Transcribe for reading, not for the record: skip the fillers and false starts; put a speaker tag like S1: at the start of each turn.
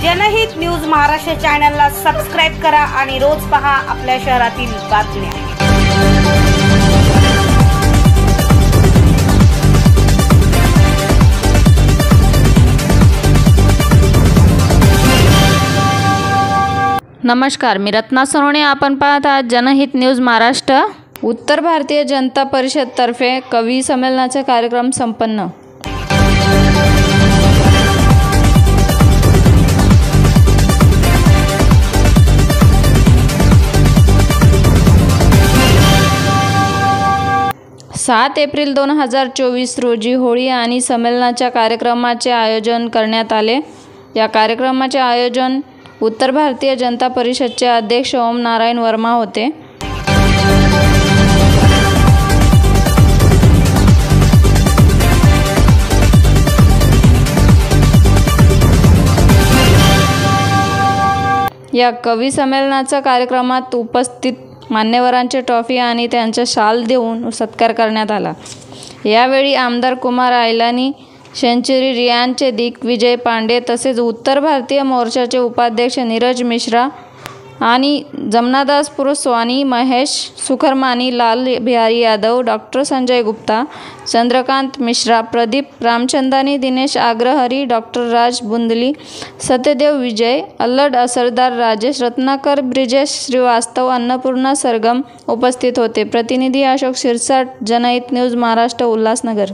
S1: जनहित न्यूज महाराष्ट्र चॅनलला सबस्क्राइब करा आणि रोज पहा आपल्या शहरातील बातम्या।
S2: नमस्कार, मी रत्ना सोनवणे। आपण पाहत आहात जनहित न्यूज महाराष्ट्र। उत्तर भारतीय जनता परिषद तर्फे कवी संमेलनाचा कार्यक्रम संपन्न। सात एप्रिल 2024 रोजी होळी आणि संमेलनाच्या कार्यक्रमाचे आयोजन करण्यात आले। या कार्यक्रमाचे आयोजन उत्तर भारतीय जनता परिषदचे अध्यक्ष ओम नारायण वर्मा होते। या कवी संमेलनाच्या कार्यक्रमात उपस्थित मान्यवरांचे ट्रॉफी आणि त्यांचा शाल देऊन सत्कार करण्यात आला। यावेळी आमदार कुमार आयलानी, सेंचुरी रियानचे दिग्विजय पांडे तसेच उत्तर भारतीय मोर्चाचे उपाध्यक्ष नीरज मिश्रा आणि जमनादास पुरस्वानी, महेश सुखरमानी, लाल बिहारी यादव, डॉक्टर संजय गुप्ता, चंद्रकांत मिश्रा, प्रदीप रामचंदानी, दिनेश आग्रहरी, डॉक्टर राज बुंदली, सत्यदेव विजय, अल्लड असरदार, राजेश रत्नाकर, ब्रिजेश श्रीवास्तव, अन्नपूर्णा सरगम उपस्थित होते। प्रतिनिधी अशोक शिरसाट, जनहित न्यूज महाराष्ट्र, उल्हासनगर।